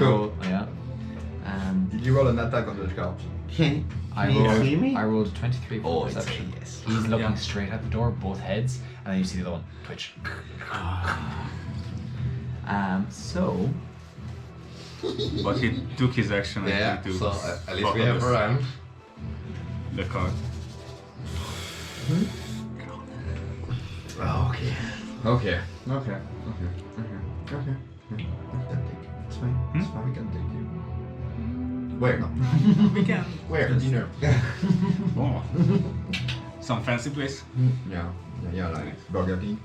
roll. Yeah. Did you roll an attack on the scout? I rolled a 23 for perception. Yes. He's looking straight at the door, both heads, and then you see the other one twitch. So. But he took his action. Yeah, to so at least we have a round. The card. Okay. Okay. It's fine. It's fine. We can take you. Where? No. We can. Where? Dinner. Oh. Some fancy place. Yeah, like Burger King.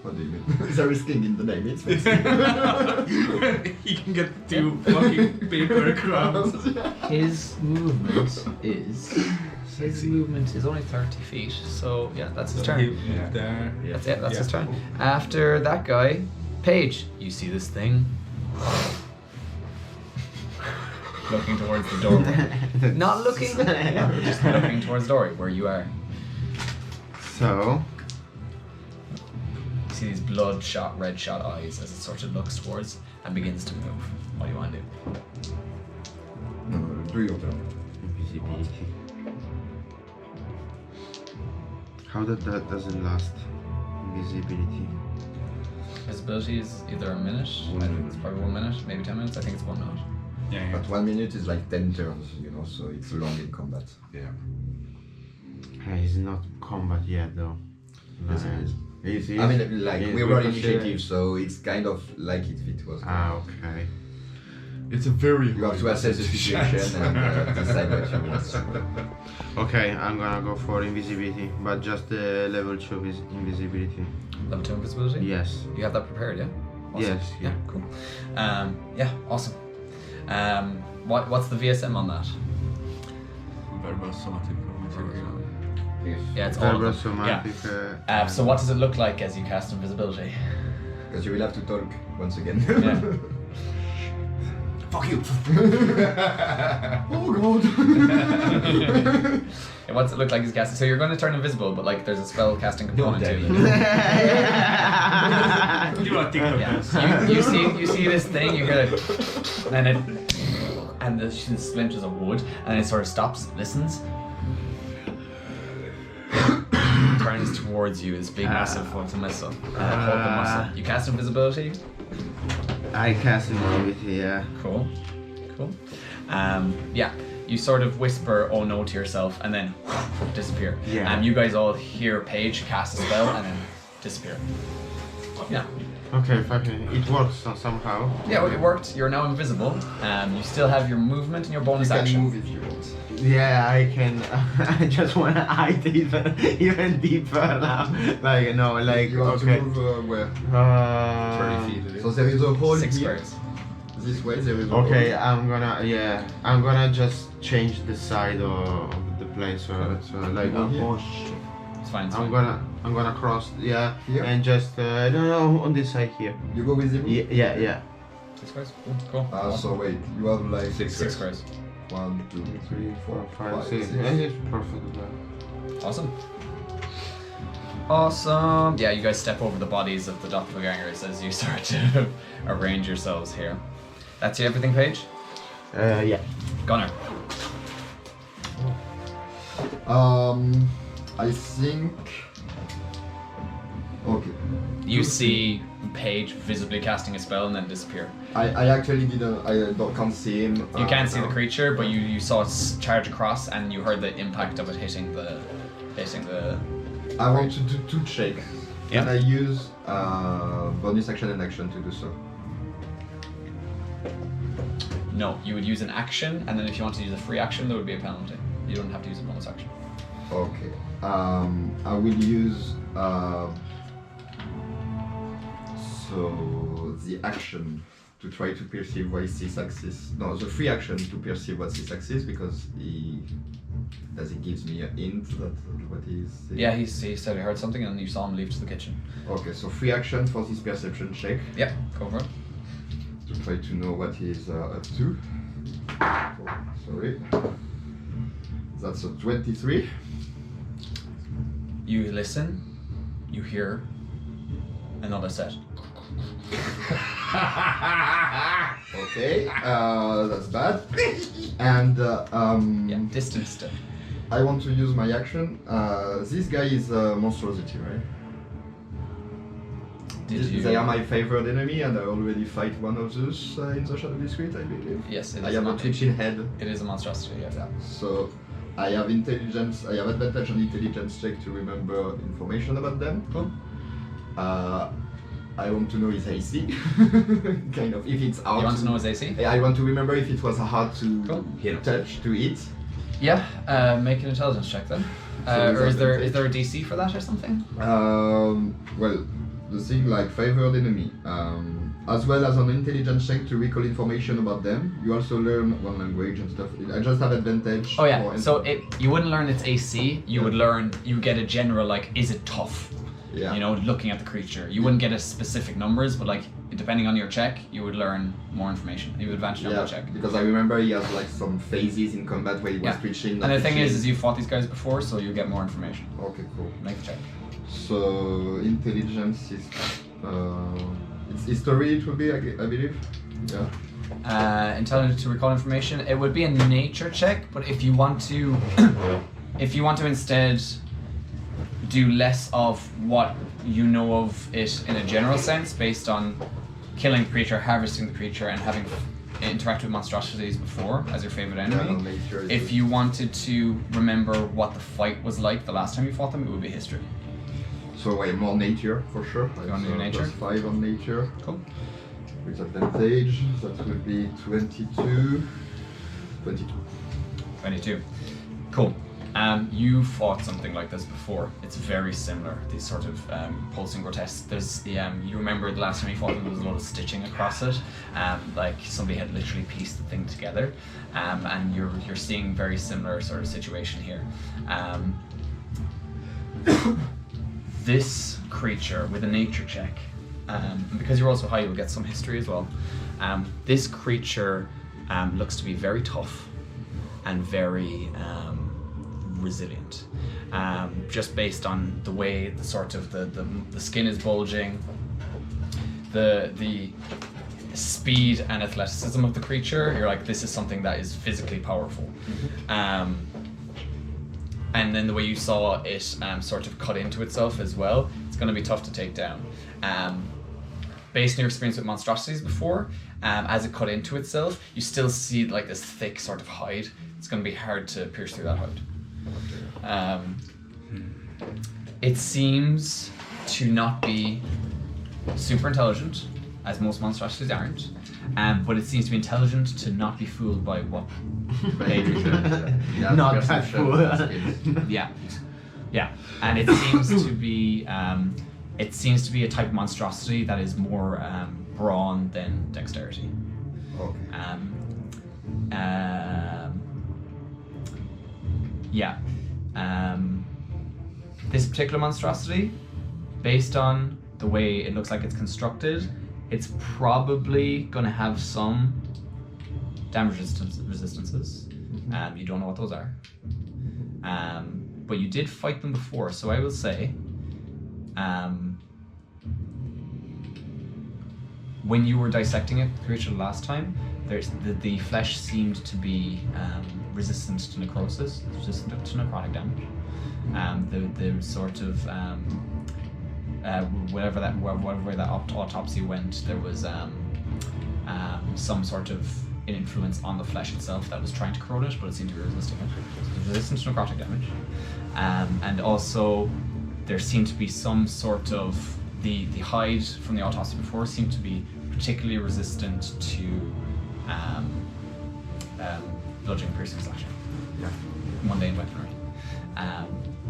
What do you mean? There is king in the name. It's fancy. He can get 2 fucking paper crowns. His movement is only 30 feet, so yeah, that's his turn. There. That's it, that's his turn. After that guy, Paige, you see this thing looking towards the doorway. Not looking, just looking towards the doorway where you are. So. You see these red shot eyes as it sort of looks towards and begins to move. What do you want to do? Do your turn. Invisibility. How that doesn't last? Invisibility. Visibility is either a minute, I think it's probably 1 minute, maybe 10 minutes, I think it's 1 minute. Yeah. But 1 minute is like 10 turns, so it's long in combat. Yeah. He's not combat yet though. Yes, it is. Is I mean, like, we roll initiative, so it's kind of like if it was. Okay. It's a very. You have to assess the situation and decide what you want. Okay, I'm gonna go for invisibility, but just the level 2 invisibility. Level 2 invisibility? Yes. You have that prepared, yeah? Awesome. Yes. Yeah, cool. Yeah, awesome. What's the VSM on that? Verbal somatic material. Yeah, it's all Verbal of them. somatic. Yeah. So what does it look like as you cast invisibility? Because you will have to talk once again. Yeah. Fuck you! Oh god! Yeah, what's it look like as casting? So you're going to turn invisible, but like there's a spell casting component to it. You want to think Yeah. You see this thing, you hear it, and the splinters of wood, and it sort of stops, listens, turns towards you. This big, massive muscle. You cast invisibility. I cast invisibility, yeah. Cool. Yeah. You sort of whisper "oh no" to yourself, and then disappear. Yeah. You guys all hear Paige cast a spell, and then disappear. Yeah. Okay, fucking, it works somehow. Yeah, well, it worked. You're now invisible. You still have your movement and your bonus You can action. move if you want. Yeah, I can. I just wanna hide even deeper now. Like no, like You have okay. to move where? 30 feet. So there is a hole 6 here. squares. This way there is a Okay, hole. I'm gonna just change the side of the place. So like Yeah. It's fine. It's I'm fine. gonna cross, Here? and just I don't know, on this side here. You go with him? Yeah. 6 squares. Cool. So wait, you have like 6 squares. 1, 2, 3, 4, 5, 6. Yeah, it's perfect. Awesome. Yeah, you guys step over the bodies of the doppelgangers as you start to arrange yourselves here. That's everything, Paige? Yeah. Gunner. I think. Okay. You see Paige visibly casting a spell and then disappear. I actually didn't. Can't see him. You can't see the creature, but you saw it charge across, and you heard the impact of it hitting the. I want to do 2 checks. Yeah. Can I use bonus action and action to do so? No, you would use an action, and then if you want to use a free action, there would be a penalty. You don't have to use a bonus action. Okay. I will use so the action to try to perceive what is his axis. No, the free action to perceive what's his axis because he gives me a hint that what is. Yeah, he said he heard something, and you saw him leave to the kitchen. Okay, so free action for this perception check Yep, go for it. to try to know what he's up to. Oh, sorry. That's a 23. You listen, you hear another set. Okay, that's bad. And Yeah, distance still. I want to use my action. This guy is monstrosity, right? They are my favorite enemy, and I already fight one of those in the Shadow Discreet, I believe. Yes, it I is. have a twitching head. It is a monstrosity. Yeah. So I have intelligence. I have advantage on intelligence check to remember information about them. Cool. I want to know his AC. Kind of. If it's hard. You want to know his AC? I want to remember if it was hard to Cool. touch, to hit. Yeah. Make an intelligence check then. Or is there a DC for that or something? Well, the thing like favored enemy, as well as an intelligence check to recall information about them. You also learn one language and stuff. I just have advantage. Oh yeah. So you wouldn't learn its AC. You would learn. You get a general like, is it tough? Yeah. You know, looking at the creature. You wouldn't get a specific numbers, but like depending on your check, you would learn more information. You would advantage on your check. Because I remember he has like some phases in combat where he was twitching. And the thing is you fought these guys before, so you get more information. Okay, cool. Make a check. So intelligence is it's history. It would be, I believe. Yeah. Intelligence to recall information. It would be a nature check, but if you want to, instead do less of what you know of it in a general sense, based on killing the creature, harvesting the creature, and having interacted with monstrosities before as your favorite enemy. If you wanted to remember what the fight was like the last time you fought them, it would be history. So more nature for sure. You want to do nature? +5 on nature. Cool. With advantage, that would be 22. 22. Cool. You fought something like this before. It's very similar. These sort of pulsing grotesques. There's you remember the last time you fought them, there was a lot of stitching across it. Like somebody had literally pieced the thing together. And you're seeing very similar sort of situation here. This creature with a nature check, because you're also high, you'll get some history as well. This creature looks to be very tough and very resilient, just based on the way the sort of the skin is bulging, the speed and athleticism of the creature. You're like, this is something that is physically powerful. And then the way you saw it sort of cut into itself as well, it's going to be tough to take down. Based on your experience with monstrosities before, as it cut into itself, you still see like this thick sort of hide. It's going to be hard to pierce through that hide. It seems to not be super intelligent, as most monstrosities aren't, but it seems to be intelligent to not be fooled by what Paige is doing. Not that fool. Yeah, and it seems to be a type of monstrosity that is more brawn than dexterity. Okay. This particular monstrosity, based on the way it looks like it's constructed, it's probably going to have some damage resistances. You don't know what those are. But you did fight them before, so I will say when you were dissecting it, the creature last time, the flesh seemed to be resistant to necrosis, resistant to necrotic damage. The sort of wherever that autopsy went, there was some sort of influence on the flesh itself that was trying to corrode it, but it seemed to be resisting it. So it was resistant to necrotic damage, and also there seemed to be some sort of the hide from the autopsy before seemed to be particularly resistant to bludgeoning, piercing, slashing. Yeah. Mundane weaponry.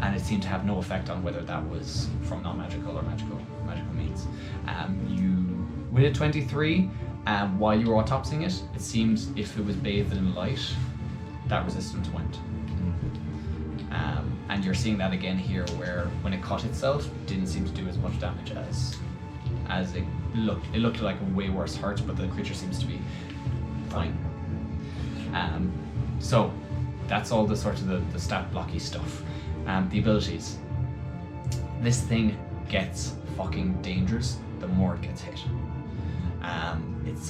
And it seemed to have no effect on whether that was from non-magical or magical means. You with a 23, while you were autopsying it, it seemed if it was bathed in light, that resistance went. And you're seeing that again here, where when it cut itself, it didn't seem to do as much damage as it looked. It looked like a way worse hurt, but the creature seems to be fine. So that's all the sort of the stat blocky stuff. The abilities. This thing gets fucking dangerous the more it gets hit.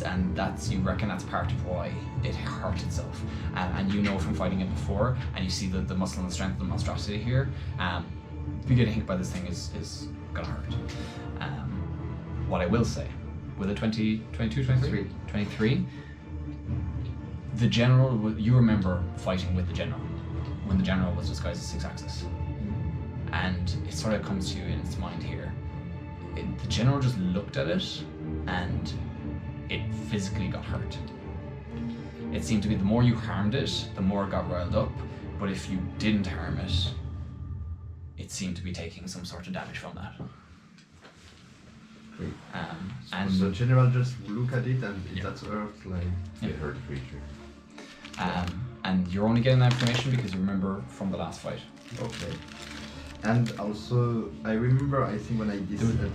and that's, you reckon that's part of why it hurt itself. And you know from fighting it before, and you see the muscle and the strength of the monstrosity here. If you get hit by this thing is gonna hurt. What I will say, with a 23, the general, you remember fighting with the general when the general was disguised as 6-axis, and it sort of comes to you in its mind here. The general just looked at it and it physically got hurt. It seemed to be the more you harmed it, the more it got riled up, but if you didn't harm it, it seemed to be taking some sort of damage from that. And the general just look at it and that's hurt, like It hurt the creature. And you're only getting that information because you remember from the last fight. okay. And also, I remember, I think when I did the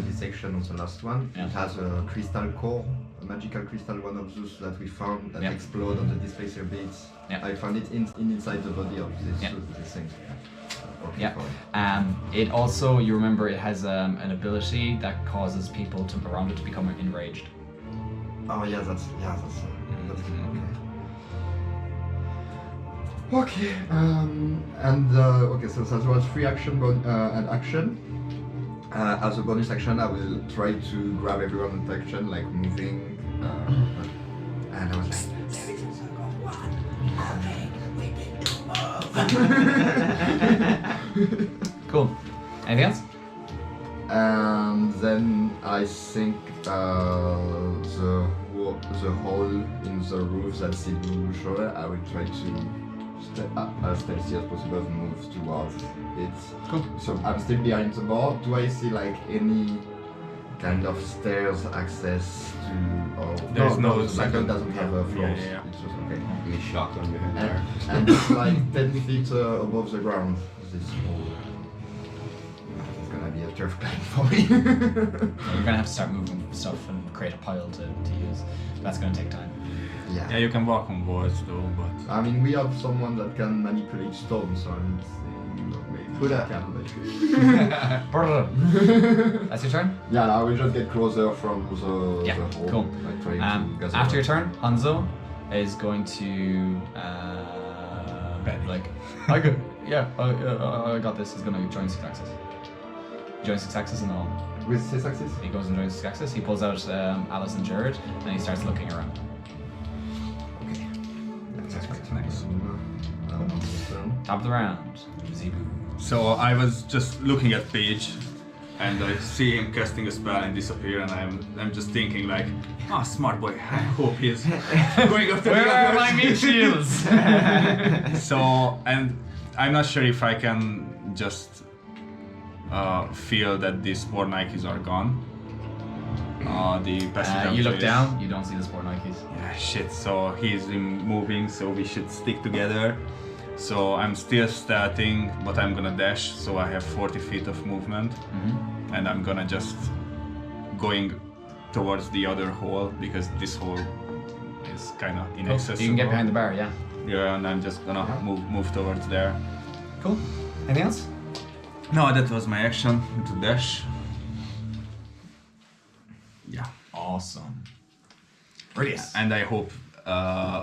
dissection on the last one, Yeah. it has a crystal core, a magical crystal, one of those that we found that Yeah. explode on the displacer bits. Yeah. I found it inside the body of this, Yeah. this thing. Okay, Yeah. fine. It also, you remember, it has an ability that causes people around it to become enraged. Oh yeah, that's okay. Okay, so that was free action and action. As a bonus action, I will try to grab everyone into action, like moving. And I was like, there is a second one coming. We need to move. Cool. Anything else? And then I think the hole in the roof that Sibu showed, I will try to as stealthy as possible move towards it. Cool. So I'm still behind the board. Do I see like any kind of stairs access to? Oh, There's no the second doesn't have a floor. Yeah. It's just okay. Any shotgun behind there? And it's like 10 feet above the ground. This hole. It's gonna be a turf climb for me. You're gonna have to start moving stuff and create a pile to use. That's gonna take time. Yeah, you can walk on boards though, but I mean, we have someone that can manipulate stone, so I'm saying maybe Put we a- can. That's your turn? Yeah, I will just get closer from the Yeah, hole. cool. Like trying to gather After your up. turn, Hanzo is going to I got this. He's gonna join 6-axis. Join 6-axis in the hole. With 6-axis? He goes and joins 6-axis. He pulls out Alice and Jared and he starts looking around. Okay. that's nice. Top of the round, Zebu. So I was just looking at Paige, and I see him casting a spell and disappear, and I'm just thinking like, oh, smart boy. I hope he's going after Where the are others. my meat shields? So, and I'm not sure if I can just feel that these sport Nikes are gone. The passive You look damage is- down, you don't see the sport Nikes. Yeah, shit. So he's moving, so we should stick together. So I'm still starting, but I'm gonna dash. So I have 40 feet of movement, and I'm gonna just going towards the other hole because this hole is kind of inaccessible. You can get behind the bar, yeah. Yeah, and I'm just gonna move towards there. Cool. Anything else? No, that was my action to dash. Yeah, Awesome. Brilliant. and I hope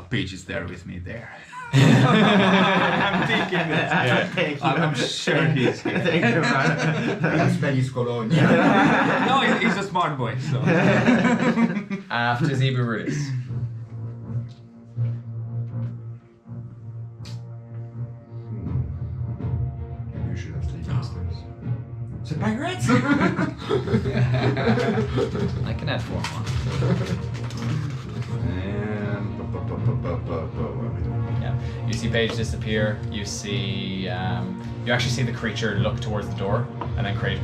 Paige is there with me there. I'm thinking that. Thank you. I'm sure he's here. Thank you, man. I can smell his cologne. No, he's a smart boy. So. After Zebu release. Maybe we should have stayed downstairs. The pirates! I can add 4 more. And Yeah. You see Paige disappear. You see, you actually see the creature look towards the door, and then Paige.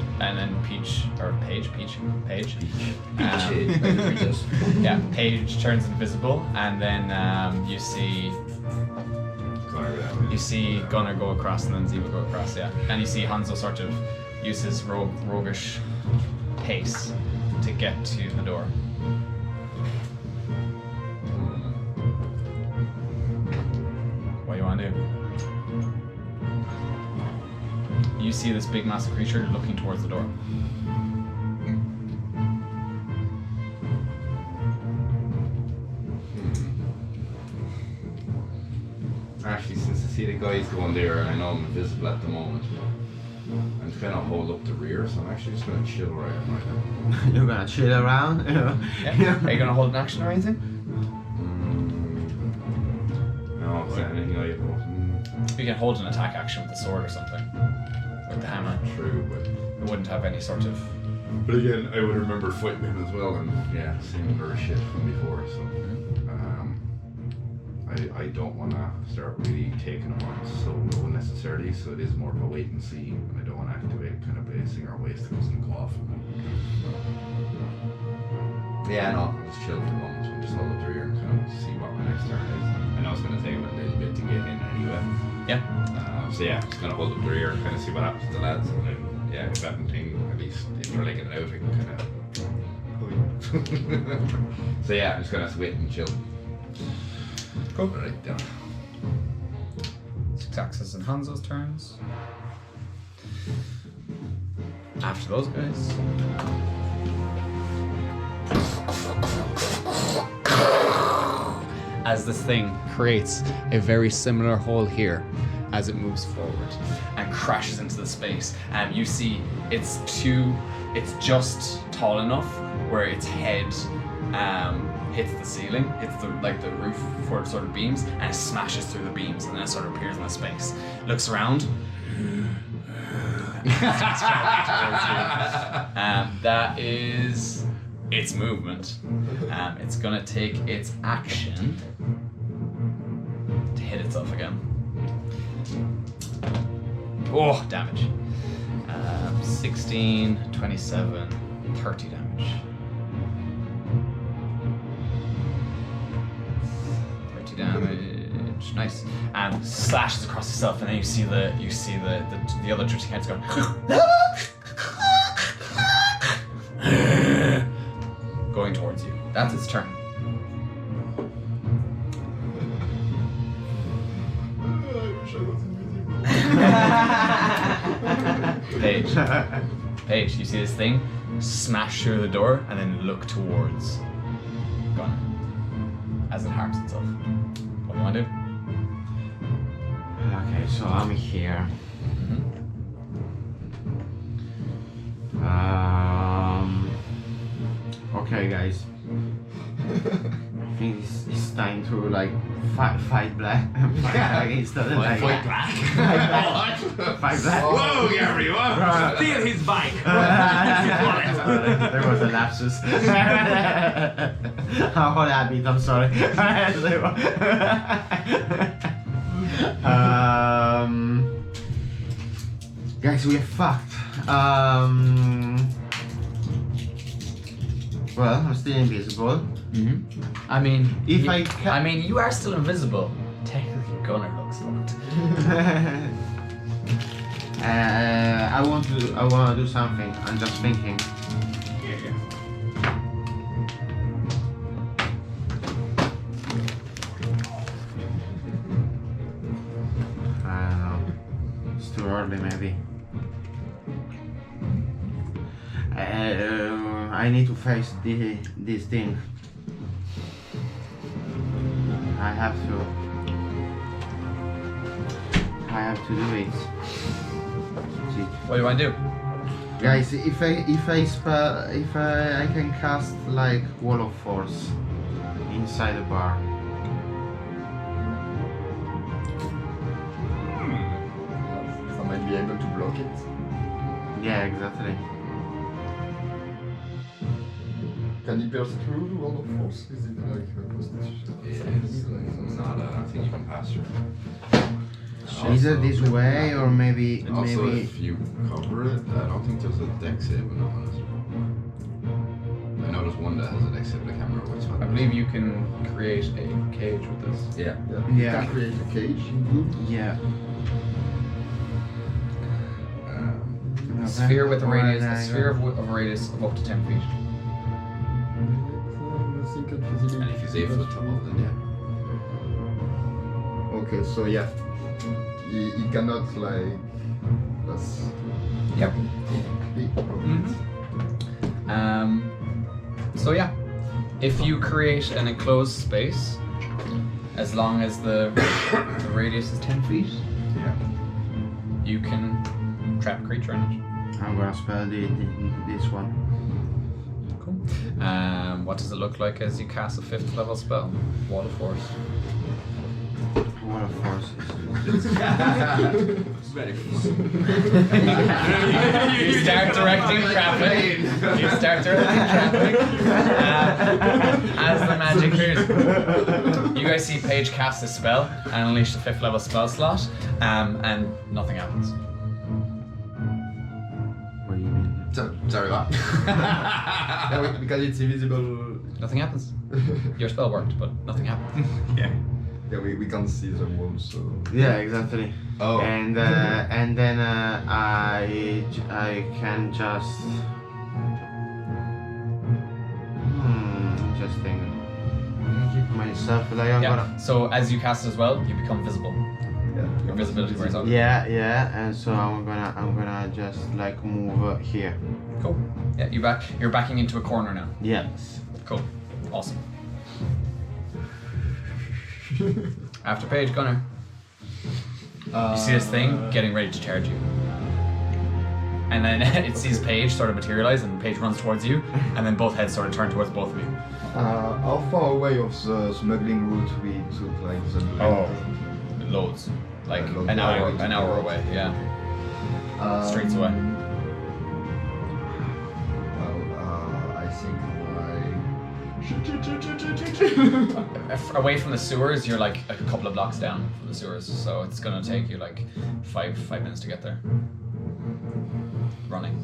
Yeah, Paige turns invisible, and then you see Gunnar go across, and then Ziva go across. Yeah, and you see Hanzo sort of use his roguish pace to get to the door. What do you want to do? You see this big massive creature looking towards the door. Actually, since I see the guys going there and I know I'm invisible at the moment, I'm just gonna hold up the rear, so I'm actually just gonna chill right now. You're gonna chill around. Yeah. Are you gonna hold an action or anything? No, is there anything I You can hold an attack action with the sword or something. With the hammer. True, but It wouldn't have any sort of. But again, I would remember fighting him as well, and yeah, similar shit from before. So, I don't want to start really taking him on so low necessarily. So it is more of a wait and see. And I don't want to activate kind of basing our waistcoats and go off. Yeah, no, I'll just chill for the moment. We'll just hold up the rear and kind of see what my next turn is. I know it's going to take him a little bit to get in anyway. Yeah. So yeah, just gonna hold up the rear and kind of see what happens to the lads, and then yeah, if anything, at least if they're legging it out, I can kind of. So yeah, I'm just gonna wait and chill. Cool. Right down. Sax's and Hanzo's turns. After those guys. As this thing creates a very similar hole here as it moves forward and crashes into the space. You see it's just tall enough where its head hits the ceiling, hits the roof before it sort of beams, and it smashes through the beams and then it sort of appears in the space. Looks around. That is its movement. It's gonna take its action to hit itself again. Oh, damage. 16, 27, 30 damage. 30 damage. Nice. And slashes across itself, and then you see the other drifting heads going. Going towards you. That's its turn. Paige, you see this thing smash through the door and then look towards Gunner as it harms itself. What do you want to do? Okay, so I'm here. Okay, guys. I think it's time to fight black. Against the Fight black. Fight black. Whoa, Gary, what? Steal his bike! There was a lapsus. Hot habit, I'm sorry. Guys, we are fucked. Well, I'm still invisible. I mean, If you are still invisible. Technically, Gunner looks fucked. I want to do something. I'm just thinking. I don't know. It's too early, maybe. I need to face this thing. I have to do it. What do you want to do? Guys, if I can cast like Wall of Force inside the bar. So I might be able to block it. Yeah, exactly. Can you pierce through the wall of force? Is it like a constitution? It's not a thing you can pass through. Either this way or maybe Also, if you cover it, I don't think there's a deck save in it, honestly. I know there's one that has a deck save, but I can't remember which one. I believe you can create a cage with this. Yeah. You Yeah. can create a cage in blue. Yeah. A sphere with a radius, a sphere of a radius of up to 10 feet. And if you save for the top, then yeah. Okay, so yeah. He cannot like pass. Yep. So yeah, if you create an enclosed space, As long as the radius is 10 feet, Yeah. you can trap a creature in it. I'm gonna spell this one. Cool. What does it look like as you cast a 5th level spell? Wall of Force. Wall of Force. Very good. You start directing traffic. You start directing traffic. As the magic appears. You guys see Paige cast a spell and unleash the 5th level spell slot, and nothing happens. What do you mean? Sorry, what? Yeah, because it's invisible. Nothing happens. Your spell worked, but nothing happened. Yeah. Yeah, we can't see the wall, so. Yeah, exactly. Oh. And then I can just just think. Keep myself like I'm Yeah. gonna. So as you cast as well, you become visible. Yeah. Your visibility wears out. Yeah, and so I'm gonna just like move here. Cool. Yeah, you're backing into a corner now. Yes. Cool. Awesome. After Paige, Gunnar. You see this thing getting ready to charge you. And then it sees Paige sort of materialize, and Paige runs towards you, and then both heads sort of turn towards both of you. How far away of the smuggling route we took, like the. Loads. Like Loads. an hour away, yeah. Streets away. Well, I think Away from the sewers, you're like a couple of blocks down from the sewers, so it's gonna take you like five minutes to get there. Running.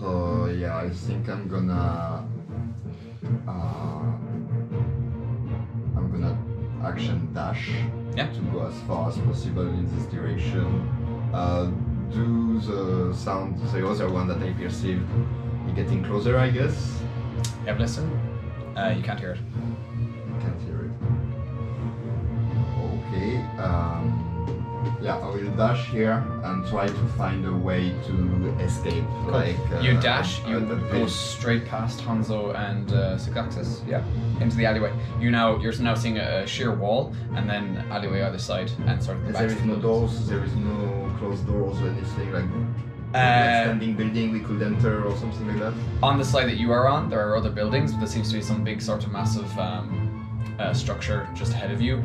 So yeah, I think I'm gonna action dash Yeah. to go as far as possible in this direction. Do the sound, the other one that I perceived, getting closer, I guess. Have listen. You can't hear it. Can't hear it. Okay. Yeah, I will dash here and try to find a way to escape. Like You dash, you the go straight past Hanzo and Sygaxis, yeah, into the alleyway. You're now seeing a sheer wall and then alleyway either side and sort of the back. There is no doors. There is no closed doors or anything like. Standing building we could enter or something like that. On the side that you are on, there are other buildings, but there seems to be some big sort of massive structure just ahead of you.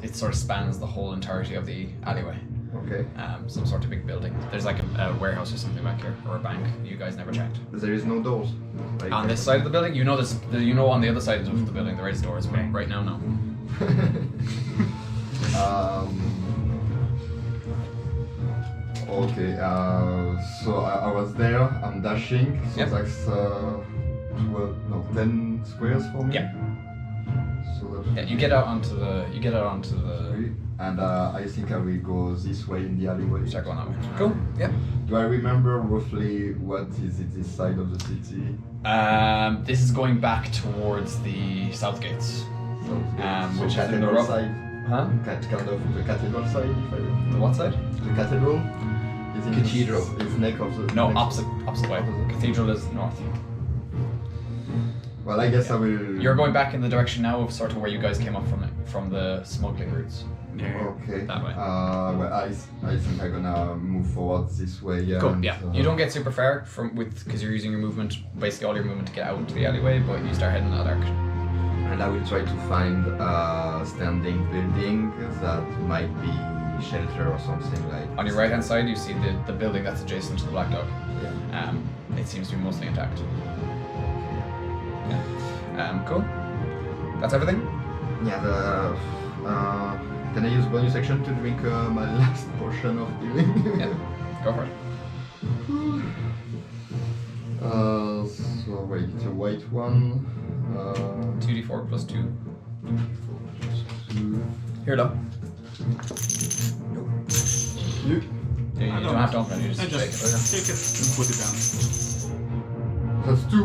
It sort of spans the whole entirety of the alleyway. Okay. Some sort of big building. There's like a warehouse or something back here, or a bank. You guys never checked. There is no doors. Like, On this side of the building, you know this. You know on the other side of the building there is doors, but right now no. Okay, so I was there, I'm dashing, so Yep. that's 10 squares for me. Yeah. So that's Yeah, you get out onto the. three. And I think I will go this way in the alleyway. Start going that way. Cool. Yeah. Do I remember roughly what is it this side of the city? This is going back towards the south gates. Which is in the cathedral rough. side? Huh? Kind of the cathedral side, if I remember. The what side? The cathedral? Is in Cathedral. It's neck of the... No, next- opposite way. Cathedral is north. Well, I guess I will... You're going back in the direction now of sort of where you guys came up from the smuggling routes. Okay. That way. Well, I think I'm gonna move forward this way. Yeah. Cool. and, Yeah. You don't get super far because you're using your movement, basically all your movement to get out to the alleyway, but you start heading in that direction. And I will try to find a standing building that might be shelter or something like. On your right hand side, you see the building that's adjacent to the Black Dog. Yeah. It seems to be mostly intact. Yeah. Cool. That's everything. Yeah. Can I use bonus action to drink my last portion of healing? Yeah. Go for it. So wait, it's a white one. 2d4 plus 2. 2. Here, low. You. You don't have to open it, you just I take it. just take it and put it down. That's 2.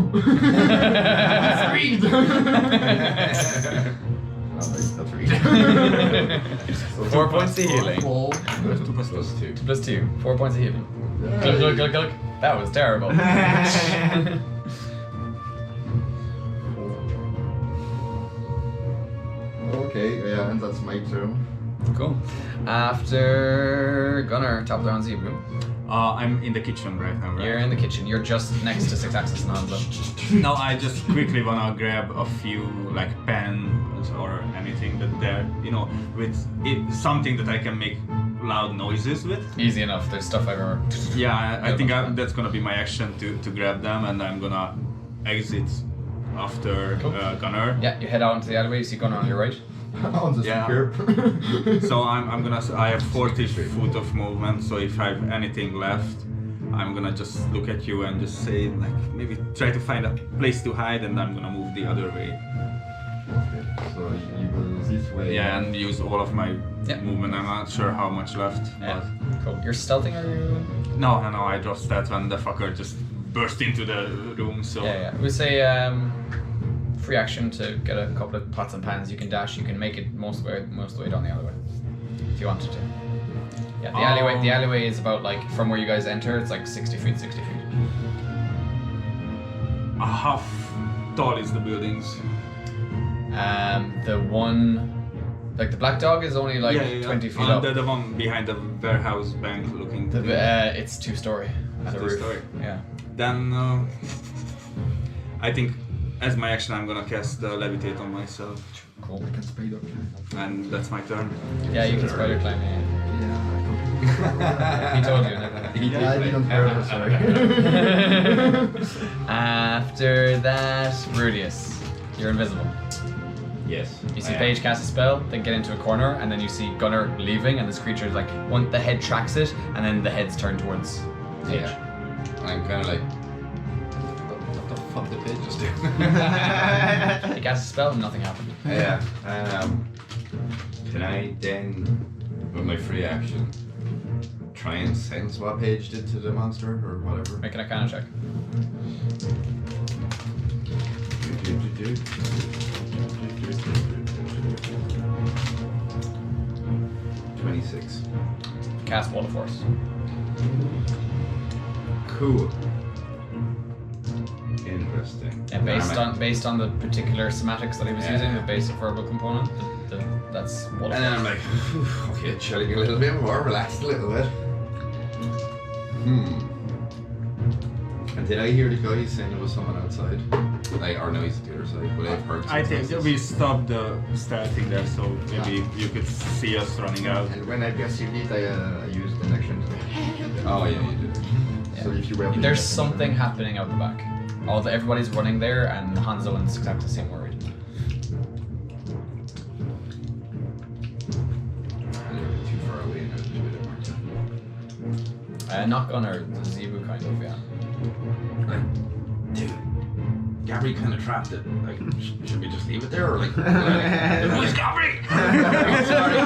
3. 4 points of healing. 4. Plus 2 plus 2. 2 plus 2. 4 points of healing. Yeah. Glug, glug, glug, glug. That was terrible. Okay, yeah, and that's my turn. Cool. After Gunnar, top of the round, Zebu. I'm in the kitchen right now, right? You're in the kitchen. You're just next to Six Axis and Hanzo. No, I just quickly wanna grab a few like pens or anything that they're, with something that I can make loud noises with. Easy enough. There's stuff everywhere. Yeah, I think that's gonna be my action to grab them, and I'm gonna exit after Cool. Gunnar. Yeah, you head out into the alleyway. You see Gunnar on your right. On the Yeah. speaker. So I have 40 foot of movement, so if I have anything left, I'm gonna just look at you and just say, like, maybe try to find a place to hide, and I'm gonna move the other way. Okay, so you go this way. Yeah, and use all of my Yeah. movement. I'm not sure how much left. Yeah. Cool. You're stealthing, or you? But no, I dropped that when the fucker just burst into the room, so... Yeah. We say free action to get a couple of pots and pans. You can dash. You can make it most of the way down the alleyway if you wanted to. Yeah, the alleyway is about like from where you guys enter. It's like 60 feet. How tall is the buildings? The one, like the black dog, is only like 20 feet up. The one behind the warehouse bank looking to It's 2-story. At the roof. Two-story. Yeah. Then I think as my action I'm gonna cast levitate on myself, Cool. I can spider climb. and that's my turn. Yeah, you can spider climb. Yeah. Yeah, I completely He told you. Never. Yeah, I didn't hear, sorry. After that, Rudius, you're invisible. Yes. You see I am. Paige cast a spell, then get into a corner, and then you see Gunnar leaving, and this creature is like the head tracks it, and then the head's turned towards Paige. Yeah. I'm kind of like, what the fuck did Paige just do? He cast a spell, and nothing happened. Yeah. Can I then, with my free action, try and sense what Paige did to the monster or whatever? Make an Arcana check. 26. Cast Wall of Force. Cool. Interesting. And based on the particular semantics that he was Yeah. using, the basic verbal component, that's Wall of And then Force. I'm like, "Phew, okay, chilling a little bit more, relaxed a little bit. And did I hear the guy saying there was someone outside? Like, or no, he's at the other side, but I've heard I some think noises. we stopped the starting there, so maybe you could see us running out. And when I perceived it, I used an action to. Oh, yeah, you did. So if you were. There's something happening out the back. Everybody's running there, and Hanzo and Six Axis seem worried. A little bit too far away now to do it. Not Gunnar, the Zebu kind of, yeah. Like, dude, Gabri kind of trapped it. Like, should we just leave it there, or like, where's Gabri? I'm sorry.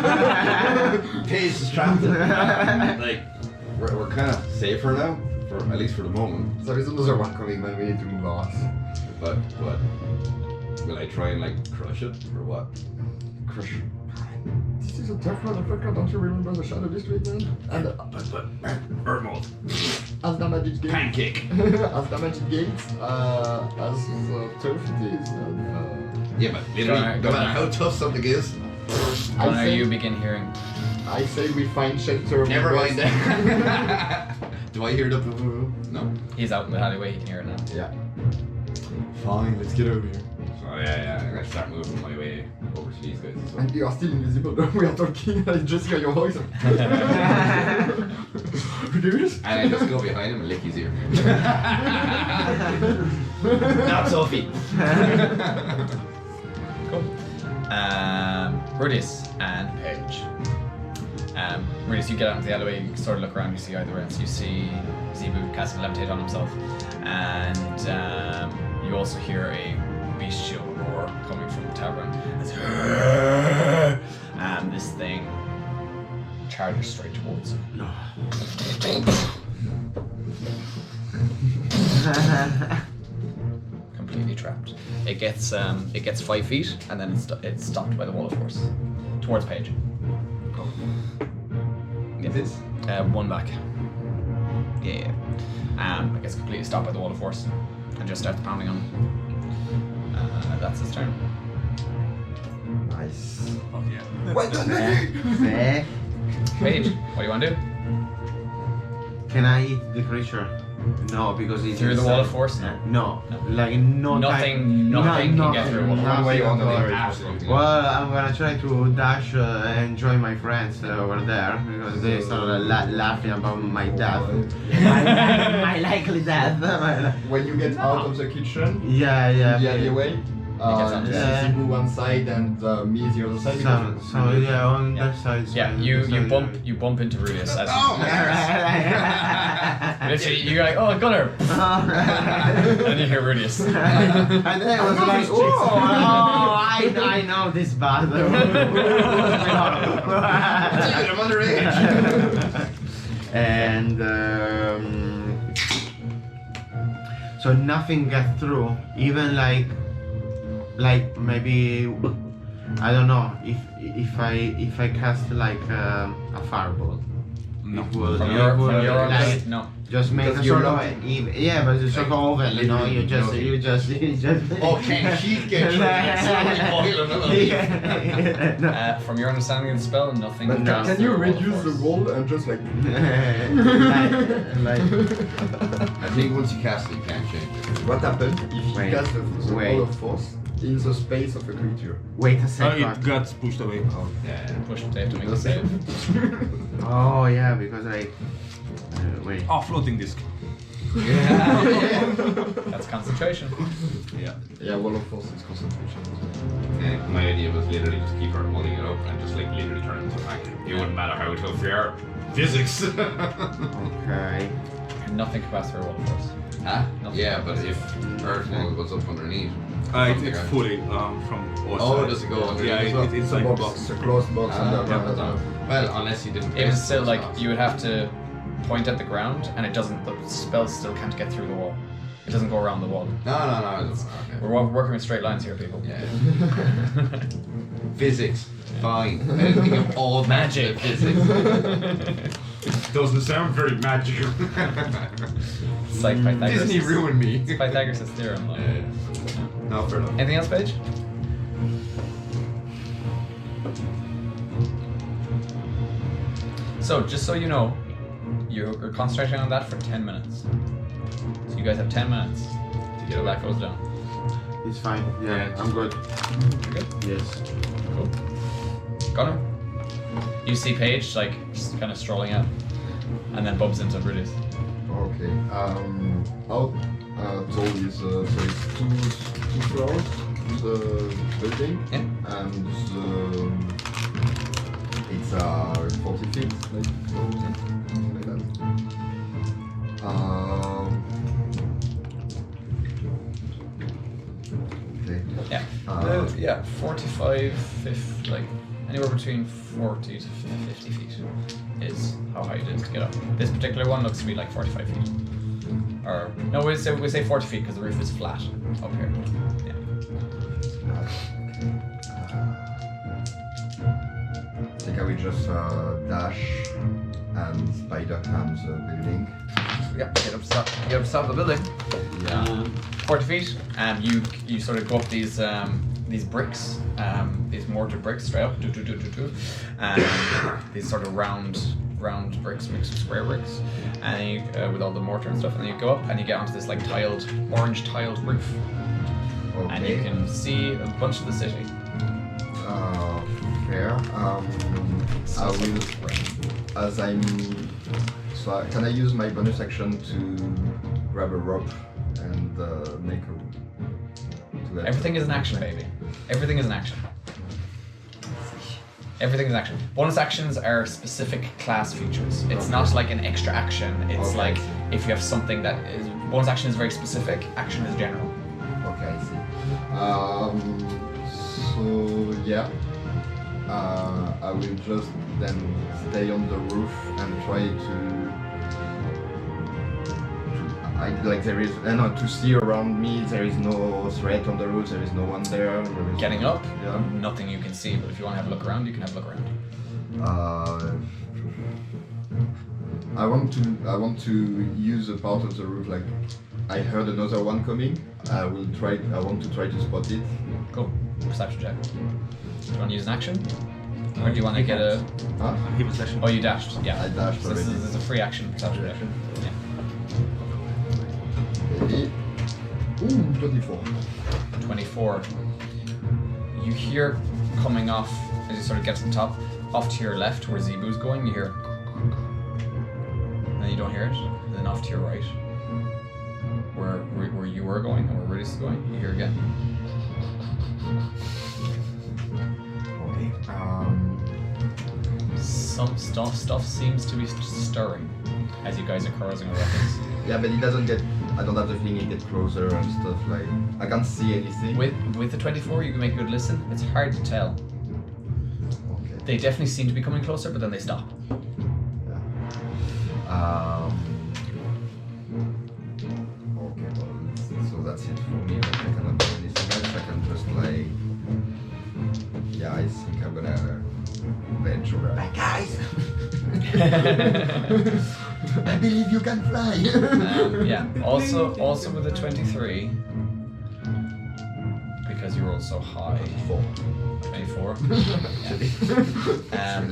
Paige just trapped it. Like, we're kind of safer now, at least for the moment. There is another one coming, man. We need to move on. But will I try and like crush it or what? Crush. This is a tough motherfucker. Don't you remember the Shadow District, man? And But bird mode, as the magic gate. pancake. As the magic gate. As tough it is. Yeah, but literally, no matter how tough something is, Gunnar, say- you begin hearing. I say we find shelter. never with mind us. that. Do I hear the no? He's out in the alleyway, he can hear it now. Yeah. Fine, let's get over here. So yeah, I'm gonna start moving my way over to these guys. So. And you are still invisible. We are talking. I just hear your voice. Reduce. And I just go behind him and lick his ear. Not Sophie. Cool. Rudius and Paige. Rudius, you get out into the alleyway, you sort of look around, you see either ends. You see Zebu casting levitate on himself, and you also hear a bestial roar coming from the tavern. And this thing charges straight towards you. Completely trapped. It gets 5 feet, and then it's stopped by the wall of force towards Paige. Yeah. This? One back. Yeah. It gets completely stopped by the wall of force, and just starts pounding on him. That's his turn. Nice. Paige, what do you want to do? Can I eat the creature? No, because it's Through the wall of inside. force? No, like no Nothing can get through a wall. One way or nothing at all. another. Absolutely. Well, I'm gonna try to dash and join my friends over there because they started laughing about my death. my likely death. When you get out of the kitchen, Yeah. the alleyway, gets on you the- see Simu one side and me the other side. So yeah, on Yeah. that side. Yeah, you bump into Rudius as literally you're like, oh, Gunnar, and then you hear Rudius. And then I was like, I know this battle. I'm underage. And so nothing gets through, even like maybe I don't know if I cast like a fireball. No. It will, From it your will, understanding, like, no. just make Because a you're sort of not- yeah, but it's sort of oven, you know. You just Oh, can she get you? No. From your understanding of the spell, nothing. But goes can through you a wall of reduce the force. wall and just like like I think once you cast it, you can't change it. what happened if you Wait, cast the wait. wall of force in the space of a creature? wait a Oh, second. it got pushed away. Yeah. Push the tape to make a save. Oh yeah, because I wait. Oh, floating disc. That's concentration. Yeah. Yeah, wall of force is concentration. And my idea was literally just keep her holding it up and just like literally turn it into a pack. It wouldn't matter how tough you are. Physics. Okay. Nothing can pass through a wall of force. Huh? Nothing. Yeah, but if Earth wall goes up underneath. It's fully from all Oh, sides. does it go underneath Yeah, as well? it's like a box. It's a closed box Ah, underground yeah, as well. well, unless you didn't. It was place still those like dots. you would have to point at the ground, and it doesn't. The spell still can't get through the wall. It doesn't go around the wall. No. Okay. We're working with straight lines here, people. Yeah. Physics. Fine. Anything of all Magic. Physics. Doesn't sound very magical. It's like Pythagoras. Disney ruined me. It's Pythagoras' theorem. Though. Yeah. No, fair enough. Anything else, Paige? So, just so you know, you're concentrating on that for 10 minutes. So you guys have 10 minutes to get all that goes down. It's fine. Yeah, I'm good. You're good? Yes. Cool. Gunnar? You see Paige, like, just kind of strolling out, and then bumps into Brutus. Okay. How tall is so it's two floors the building Yeah. and it's 40 feet like something like that. Okay. Yeah. Yeah, 45, 50, like, anywhere between 40 to 50 feet is how high it is to get up. This particular one looks to be like 45 feet. Or, no, we say 40 feet because the roof is flat up here. Yeah. I think I will just dash and spider climb the building. Yeah, get up to top of the building. Yeah. 40 feet, and you sort of go up these bricks, these mortar bricks straight up, these sort of round bricks mixed with square bricks, and you, with all the mortar and stuff, and then you go up and you get onto this like orange tiled roof, and you Okay. can see a bunch of the city. Fair. I will, as I'm. So can I use my bonus action to grab a rope and make a? To that? Everything is an action, baby. Everything is an action. Everything is action. Bonus actions are specific class features. It's not like an extra action. It's Okay. like if you have something that is bonus action is very specific. Action is general. Okay, I see. So yeah, I will just then stay on the roof and try to. Like there is, to see around me. There is no threat on the roof. There is no one there. There is, Getting up, Yeah. nothing you can see. But if you want to have a look around, you can have a look around. I want to use a part of the roof. Like I heard another one coming. I want to try to spot it. Cool. Perception check. Do you want to use an action? Or do you want to get a? Huh? He was dashing. Oh, you dashed. Yeah. I dashed So this already. is a free action perception. Free action. Yeah. Maybe. Ooh, 24. 24. You hear coming off as you sort of get to the top, off to your left where Zebu's going. You hear, and then you don't hear it. And then off to your right, where you were going and where Rudis is going, you hear again. Okay. Some stuff seems to be stirring as you guys are crossing the rapids. Yeah, but it doesn't get. I don't have the feeling it gets closer and stuff like. I can't see anything. With the 24, you can make a good listen. It's hard to tell. Okay. They definitely seem to be coming closer, but then they stop. Yeah. Okay, well, so that's it for me. Like, I cannot do anything else. I can just like. Yeah, I think I'm gonna venture. Like, guys, I believe you can fly. Yeah. Also with the 23, because you rolled so high. 24. Yeah.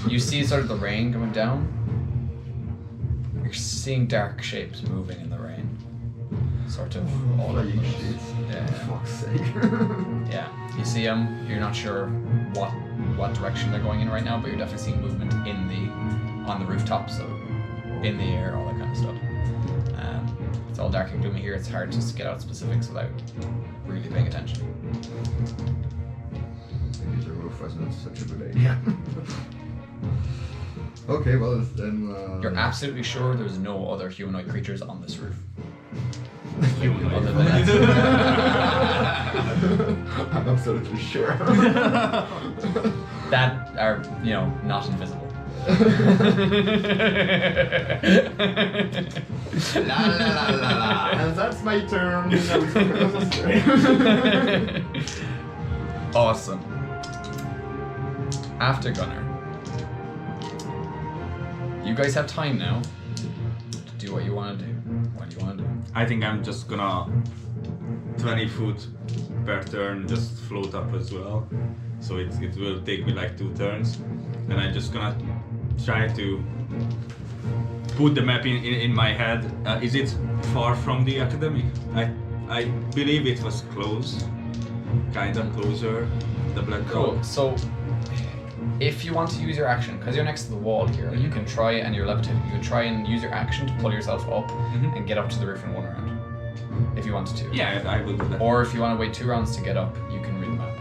You see sort of the rain coming down. You're seeing dark shapes moving in the rain. Sort of all over the Flying place. shit. Yeah. For fuck's sake. Yeah. You see them. You're not sure what direction they're going in right now, but you're definitely seeing movement on the rooftops, so in the air, all that kind of stuff. It's all dark and gloomy here. It's hard just to get out specifics without really paying attention. Maybe the roof wasn't such a good idea. Okay, well then. You're absolutely sure there's no other humanoid creatures on this roof. Humanoid. Other than I'm absolutely sure. that are, not invisible. La la la la la. And that's my turn. Awesome. After Gunner, you guys have time now to do what you want to do. What do you want to do? I think I'm just gonna 20 foot per turn just float up as well. So it will take me like 2 turns. And I'm just gonna try to put the map in my head. Is it far from the academy? I believe it was close. Kinda closer. The black Cool. dog. So, if you want to use your action, because you're next to the wall here, you can try, and you're levitating, you can try and use your action to pull yourself up and get up to the roof in one round. If you wanted to. Yeah, I will do that. Or if you want to wait 2 rounds to get up, you can read the map.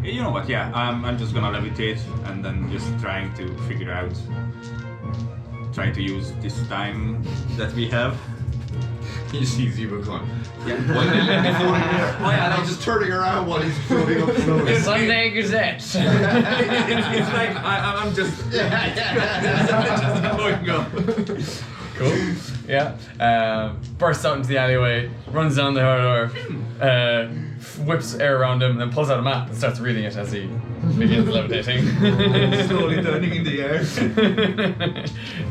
You know what? Yeah, I'm just gonna levitate and then just trying to figure out, trying to use this time that we have. You see Zebra going. Yeah. Why did he be floating there? Oh, yeah, And I'm just turning around while he's floating up slowly. The Sunday Gazette! it's like I'm just just going up. Cool. Yeah. Bursts out into the alleyway, runs down the corridor, whips air around him, then pulls out a map and starts reading it as he begins levitating. Slowly turning in the air.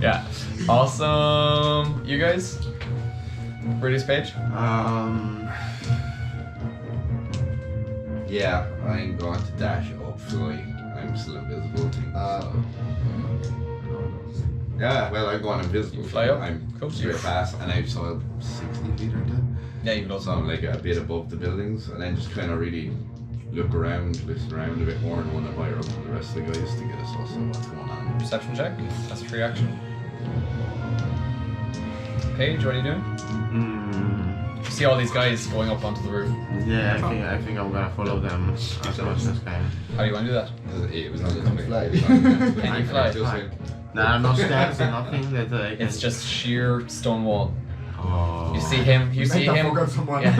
Yeah. Awesome. You guys? British Paige? Yeah, I'm going to dash up, fly. I'm still invisible. Yeah, well, I'm going invisible. You fly up? I'm Cool. straight past, and I'm so 60 feet or 10. Yeah, you can So also. I'm like a bit above the buildings, and then just kind of really look around, listen around a bit more, and want to fire up to the rest of the guys to get a suss on what's going on. Perception check. That's a free action. Paige, what are you doing? You see all these guys going up onto the roof. Yeah, I think I'm gonna follow them as much as I can. How do you want to do that? It was on the Can fly. Can you fly? Just like, There are no stairs and nothing that I can... It's just sheer stone wall. Oh. You see him. You see him. someone. Yeah.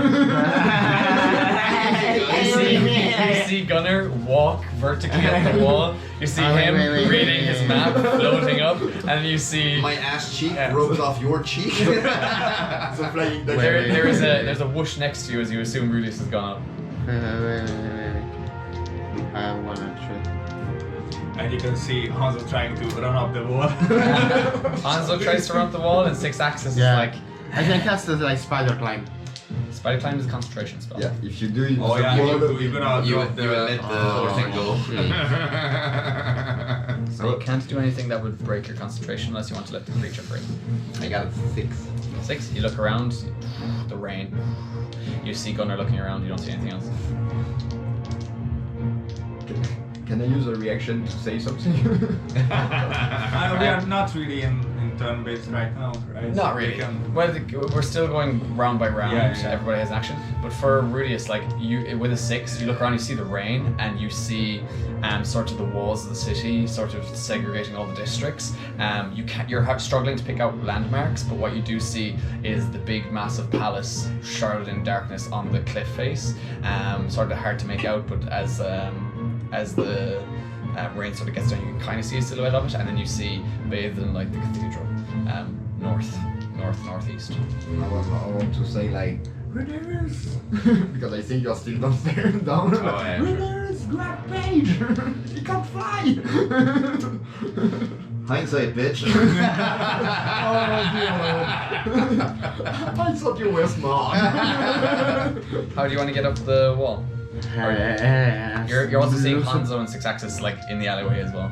You see Gunner walk vertically up the wall. You see him reading his map, floating up, and you see my ass cheek Yeah. rubs off your cheek. So flying the there's a whoosh next to you as you assume Rudius has gone up. Wait. I wanna try. And you can see Hanzo trying to run up the wall. Hanzo tries to run up the wall, and 6 axis is Yeah. like, I can cast it like spider climb. Spider climb is a concentration spell. Yeah, if you do it, Oh yeah, wall, you're gonna You drop would let the thing go. So you can't do anything that would break your concentration unless you want to let the creature free. I got it 6. 6. You look around. The rain. You see Gunnar looking around. You don't see anything else. can I use a reaction to say something? We are not really in turn-based right now, right? Not So we really. can- Well, we're still going round by round. Yeah, yeah. Everybody has action. But for Rudius, like you, with a 6, you look around, you see the rain, and you see sort of the walls of the city, sort of segregating all the districts. You're struggling to pick out landmarks, but what you do see is the big, massive palace shrouded in darkness on the cliff face. Sort of hard to make out, but as the rain sort of gets down, you can kind of see a silhouette of it, and then you see bathed in like the cathedral, northeast. I want to say like, Rudius! Because I think you're still downstairs, down. Oh, yeah, sure. Rudius, grab Paige! He can't fly! Hindsight, bitch. Oh dear Lord. I thought you were smart. How do you want to get up the wall? You're also seeing Hanzo and 6-Axis like in the alleyway as well.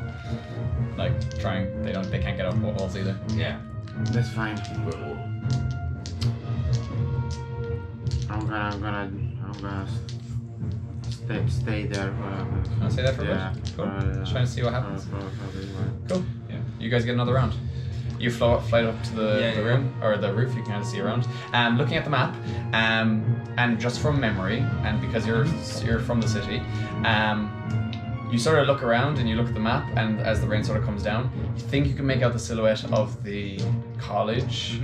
Like trying, they can't get up walls either. Yeah. That's fine. I'm gonna stay there. Want to say that for a bit? Cool. Just trying to see what happens. Cool. Yeah. You guys get another round. You fly up to the room or the roof. You can kind of see around. Looking at the map, and just from memory, and because you're from the city, you sort of look around and you look at the map, and as the rain sort of comes down, you think you can make out the silhouette of the college,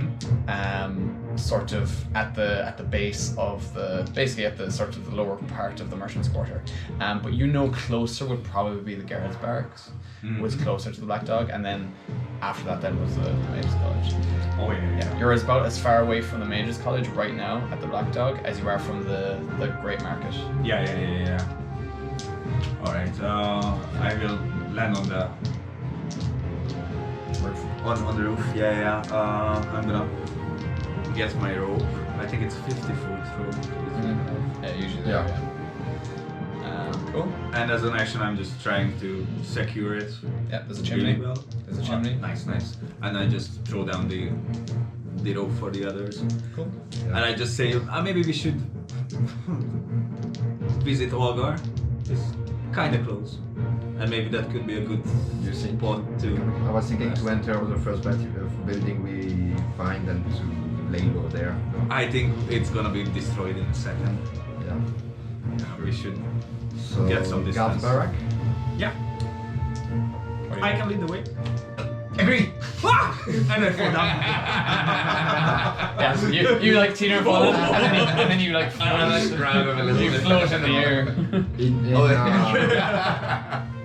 sort of at the base of basically at the sort of the lower part of the merchants' quarter. But you know closer would probably be the guards' barracks, was closer to the Black Dog, and then after that then was the Mages College. Oh yeah. You're about as far away from the Mages College right now at the Black Dog as you are from the Great Market. Yeah. Alright, I will land on the Roof. on the roof. Yeah. I'm gonna get my rope. I think it's 50-foot rope. Yeah, usually Yeah. there, cool. And as an action, I'm just trying to secure it. Yeah, there's a chimney. Really well. There's a chimney. Nice. And I just throw down the rope for the others. Cool. And I just say, maybe we should visit Olgar. It's kind of close. And maybe that could be a good You think? spot to... I was thinking to enter the first building we find and to lay low there. I think it's gonna be destroyed in a second. Yeah. We should So get some distance. guard barrack. Yeah, What do you I can lead the way. Agree! And I fall down. Yeah, so you like teeter fall and then you like grab him a little you bit. float in the air.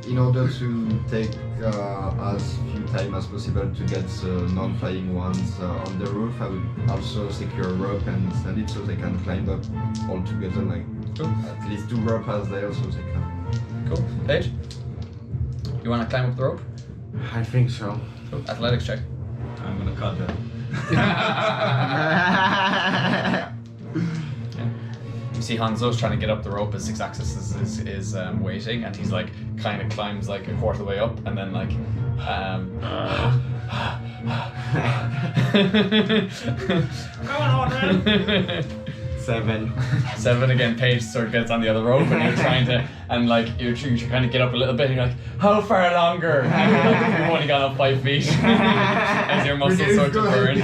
In order to take as few time as possible to get the non-flying ones on the roof, I will also secure a rope and send it so they can climb up all together, like at least 2 ropes as there so they can. Cool. Paige? You want to climb up the rope? I think so. Cool. Athletics check. I'm gonna cut that. You see Hanzo's trying to get up the rope as 6-Axis is waiting, and he's like kind of climbs like a quarter of the way up, and then like Come on, man! 7. 7 again. Paige sort of gets on the other rope, and you're trying to, and like you're trying to get up a little bit, and you're like, how far longer? And you're like, you've only gone up 5 feet as your muscles sort of burn.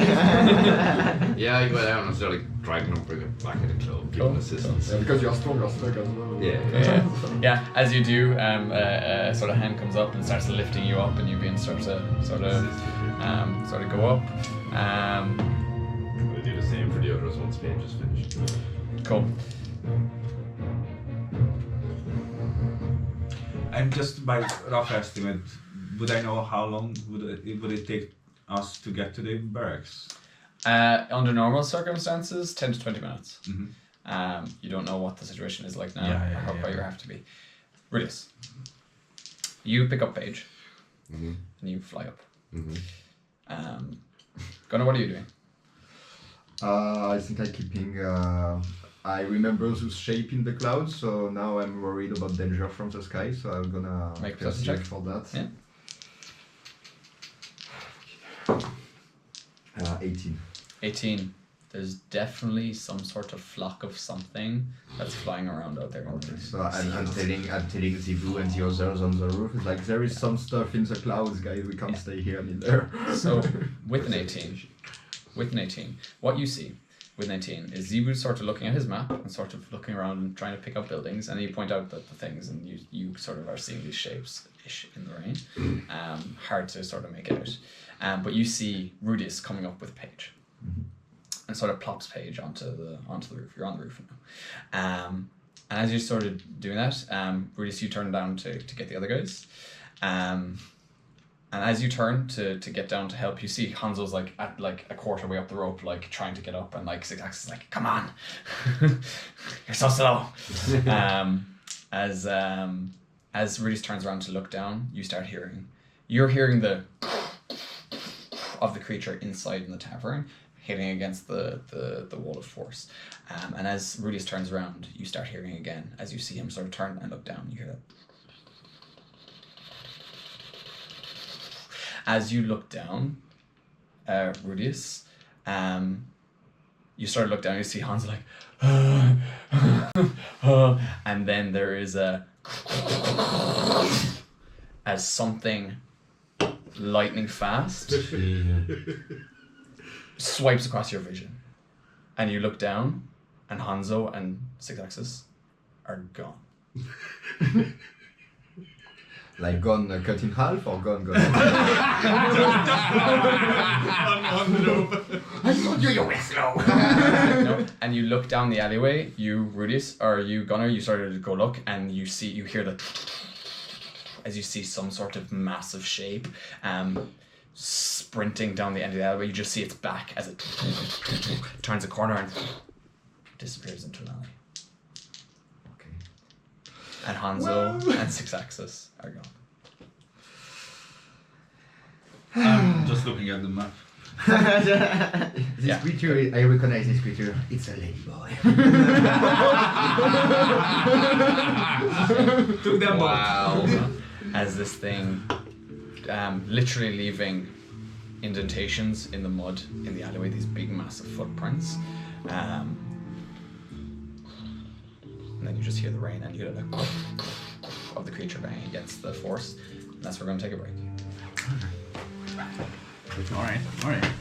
Yeah, you go down and start like dragging him, bring him back in the club, give him assistance. Because you're stronger snug as well. Yeah. As you do, a sort of hand comes up and starts lifting you up, and you begin sort of go up. We'll do the same for the others once Paige is finished. Cool. And just by rough estimate, would I know how long would it take us to get to the barracks? Under normal circumstances, 10 to 20 minutes. Mm-hmm. You don't know what the situation is like now, Yeah, or how yeah. far you have to be. Rudius, you pick up Paige, and you fly up. Gunnar, what are you doing? I think I'm keeping. I remember the shape in the clouds, so now I'm worried about danger from the sky. So I'm gonna Make a perception check. for that. Yeah. 18. 18. There's definitely some sort of flock of something that's flying around out there. So I'm telling Zivu and the others on the roof, it's like there is some stuff in the clouds, guys. We can't stay here neither. So with an 18, what you see with an 18 is Zivu sort of looking at his map and sort of looking around and trying to pick up buildings, and you point out that the things, and you sort of are seeing these shapes ish in the rain. Hard to sort of make out. But you see Rudius coming up with Paige. And sort of plops Paige onto the roof. You're on the roof now. And as you're sort of doing that, Rudius, you turn down to get the other guys. And as you turn to get down to help, you see Hanzo's like at like a quarter way up the rope, like trying to get up, and like Zigzax is like, "Come on, you're so slow." As Rudius turns around to look down, you're hearing the of the creature inside in the tavern hitting against the wall of force. And as Rudius turns around, you start hearing again. As you see him sort of turn and look down, you hear that. As you look down, Rudius, you sort of look down, you see Hans like, and then there is as something lightning fast swipes across your vision, and you look down, and Hanzo and Six-Axis are gone. Like gone cut in half or gone? On the loop. I told you were slow. No, and you look down the alleyway, you Rudius, or you Gunnar, you started to go look, and you hear the as you see some sort of massive shape sprinting down the end of the alleyway. You just see its back as it turns a corner and disappears into an alley. Okay. And Hanzo and Six-Axis are gone. I'm just looking at the map. This creature, I recognize this creature. It's a ladyboy. Took them Wow. As this thing literally leaving indentations in the mud in the alleyway, these big massive footprints. And then you just hear the rain and you hear the of the creature banging against the force. And that's where we're going to take a break. All right.